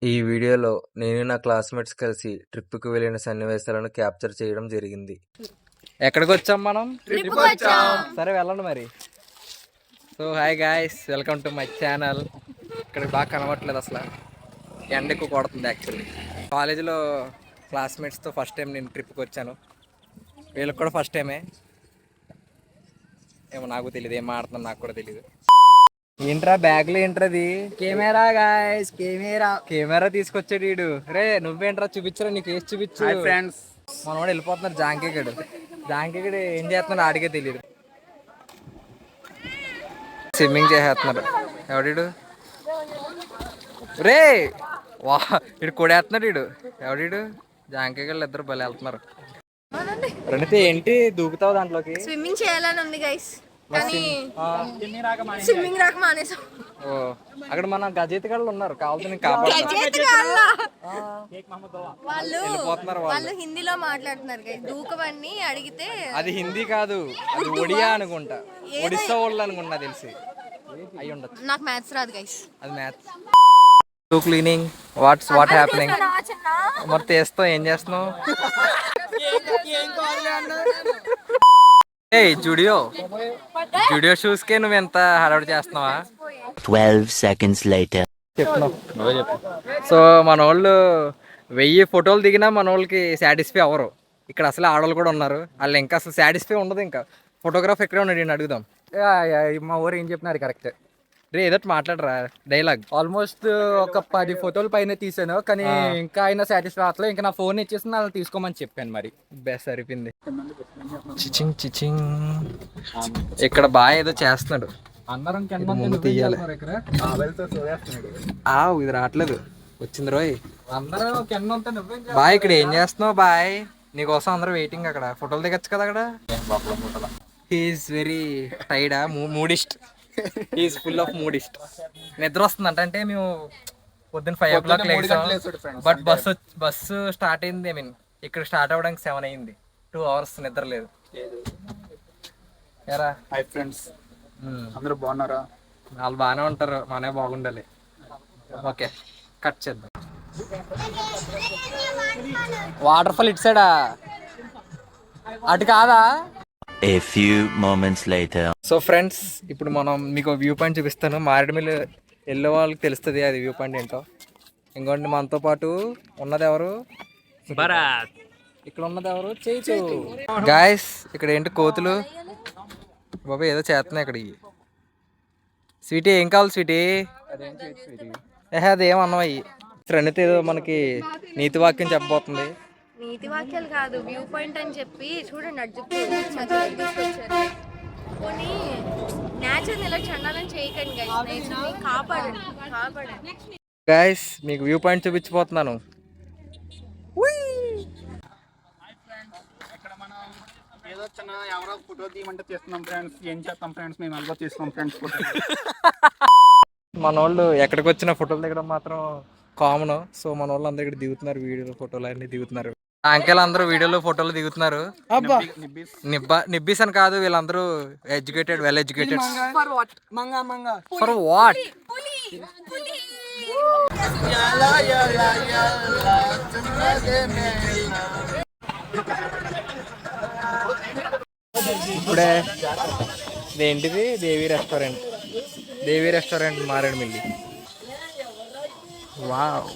ఈ వీడియోలో నేను నా క్లాస్మేట్స్ కలిసి ట్రిప్‌కి వెళ్ళిన సన్నివేశాలను క్యాప్చర్ చేయడం జరిగింది. ఎక్కడికి వచ్చాం మనం? ట్రిప్‌కి వచ్చాం. సరే వెళ్ళండి మరి. So hi guys, welcome to my channel. ఇక్కడ బాగా కనబడట్లేదు అసలు, ఎండ ఎక్కువ కొడుతుంది యాక్చువల్లీ. కాలేజీలో క్లాస్మేట్స్తో ఫస్ట్ టైం నేను ట్రిప్కి వచ్చాను. వీళ్ళకి కూడా ఫస్ట్ టైమే. ఏమో నాకు తెలియదు, ఏం ఆడుతున్నాను నాకు కూడా తెలియదు. ఏంట్రా బ్యాగ్లో ఏంట్రది? కెమెరా గాయ్స్, కెమెరా తీసుకొచ్చాడు వీడు. రే నువ్వేంట్రా, చూపించరా, నీకు వేసి చూపించు. ఫ్రెండ్స్, మనవాడు వెళ్ళిపోతున్నారు. జాంకేగడు ఏం చేస్తున్నాడు ఆడికే తెలియదు. స్విమ్మింగ్ చేసేస్తున్నారు. ఎవడీడు? రే వా, ఇడు కొడేస్తున్నాడు వీడు. ఎవడీడు? జాంకేగళ్ళు ఇద్దరు భలే వెళ్తున్నారు. రెండితే ఏంటి దూకుతావు దాంట్లోకి? స్విమ్మింగ్ చేయాలని ఉంది గైస్, కానీ స్విమ్మింగ్ రాక మానేసాం. ఓ అక్కడ మన గజేతగాళ్ళు ఉన్నారు, కావాల్సిన కాపాడుతున్నారు. వాళ్ళు హిందీలో మాట్లాడుతున్నారు గైస్. దూకవన్నీ అడిగితే అది హిందీ కాదు, అది ఒడియా అనుకుంటా, ఒడిస్సా వాళ్ళు అనుకుంటా తెలిసి అయ్యి ఉండొచ్చు. నాకు మ్యాథ్స్ రాదు గైస్. అది మ్యాథ్స్. Cleaning what happening? మరి తీస్తావు, ఏం చేస్తున్నావు? ఏ జుడియో షూస్ కే నువ్వు ఎంత హడావుడి చేస్తున్నావా? 12 seconds later. సో మన వాళ్ళు 1000 ఫోటోలు దిగినా మన వాళ్ళకి సాటిస్ఫై అవ్వరు. ఇక్కడ అసలు ఆడవాళ్ళు కూడా ఉన్నారు, వాళ్ళు ఇంకా అసలు సాటిస్ఫై ఉండదు. ఇంకా ఫోటోగ్రాఫ్ ఎక్కడే ఉన్నాడు, నేను అడుగుదాం. మా ఊరు ఏం చెప్పినారు కరెక్ట్. రే ఏదో మాట్లాడరా డైలాగ్. ఆల్మోస్ట్ ఒక 10 ఫోటోలు పైన తీసాను, కానీ ఇంకా అయినా సాటిస్ఫై అవ్వట్లేదు. ఇంకా నా ఫోన్ ఇచ్చేసి వాళ్ళు తీసుకోమని చెప్పాను. మరి బెస్ట్ సరిపోయింది. చిచింగ్ ఇక్కడ బాగా ఏదో చేస్తున్నాడు. అందరం తీయాలి. ఇది రావట్లేదు, వచ్చింది రోయ్. బాయ్ ఇక్కడ ఏం చేస్తున్నావు బాయ్? నీకోసం అందరూ వెయిటింగ్. అక్కడ ఫోటోలు దిగచ్చు కదా అక్కడ. హీఈస్ వెరీ టైడా, moodiest. He is full of moodiest. నిద్ర వస్తుంది అంటే మేము పొద్దున్న 5 o'clock లేచాం. బట్ బస్సు స్టార్ట్ అయింది. ఇక్కడ స్టార్ట్ అవ్వడానికి 7 అయింది. 2 hours నిద్ర లేదు. ఎరా హాయ్ ఫ్రెండ్స్, అందరూ బాగున్నారా? వాళ్ళు బాగానే ఉంటారు, మనమే బాగుండాలి. ఓకే కట్ చేద్దాం. వాటర్ ఫాల్ ఇటు సైడా, అటు కాదా? A few moments later. So friends, ఇప్పుడు మనం మీకు వ్యూ పాయింట్ చూపిస్తాను. మారేడుమిల్లి వెళ్ళే వాళ్ళకి తెలుస్తుంది అది వ్యూ పాయింట్ ఏంటో. ఇంకోటి మనతో పాటు ఉన్నది ఎవరు? భరత్. ఇక్కడ ఉన్నది ఎవరు? చేచు. గాయస్ ఇక్కడ ఏంటి కోతులు బాబా ఏదో చేస్తున్నాయి ఇక్కడ. స్వీటీ ఏం కావాలి స్వీటీ? అదేం అన్నమయ్యి. ఫ్రెండ్ ఏదో మనకి నీతి వాక్యం చెప్పబోతుంది. నీతి వాక్యాలు కాదు, వ్యూ పాయింట్ అని చెప్పి చూడండి. అడ్జు పోనీ నేచర్ ఇలా చండాలని చేయకండి గైస్. నేచర్ని కాపాడండి. గైస్ మీకు వ్యూ పాయింట్ చూపించిపోతున్నాను. ఎవరో ఫోటో తీయమంటే తీస్తున్నాం ఫ్రెండ్స్. ఏం చేస్తాం ఫ్రెండ్స్, మేము అందరూ తీస్తున్నాం ఫ్రెండ్స్ ఫోటో. మన వాళ్ళు ఎక్కడికి వచ్చిన ఫోటోలు దిగడం మాత్రం కామన్. సో మన వాళ్ళు అందరూ ఇక్కడ దిగుతున్నారు, వీడియోలు ఫోటోలు అన్ని దిగుతున్నారు. అంకెల్ అందరూ వీడియోలు ఫోటోలు దిగుతున్నారు. నిబ్బీస్ అని కాదు, వీళ్ళందరూ educated, well educated. For what? ఇప్పుడే ఇదేంటిది? దేవి రెస్టారెంట్ మారేడుమిల్లి. వావ్.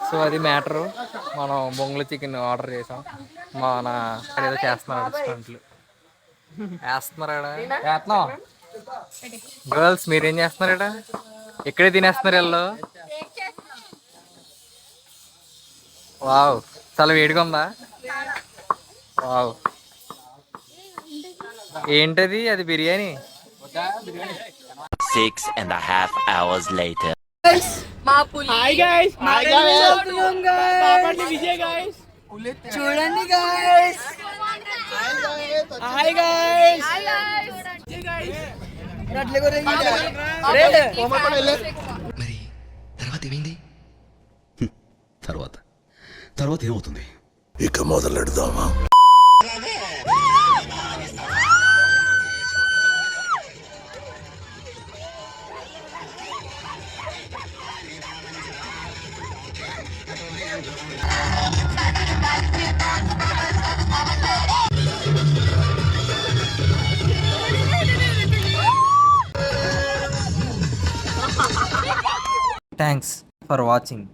సో అది మ్యాటరు. మనం బొంగుల చికెన్ ఆర్డర్ చేసాం. మన ఏదో చేస్తున్నారు రెస్టారెంట్లు. వేస్తున్నాం. గర్ల్స్ మీరేం చేస్తున్నారు? ఇక్కడే తినేస్తున్నారు వీళ్ళు. వావ్, చాలా వేడిగా ఉందా? వావ్, ఏంటది? అది బిర్యానీ. 6.5 hours later. చూడండి గైస్. మరి తర్వాత ఏమైంది? తర్వాత ఏమవుతుంది? ఇక మొదలెడదామా? Thanks for watching.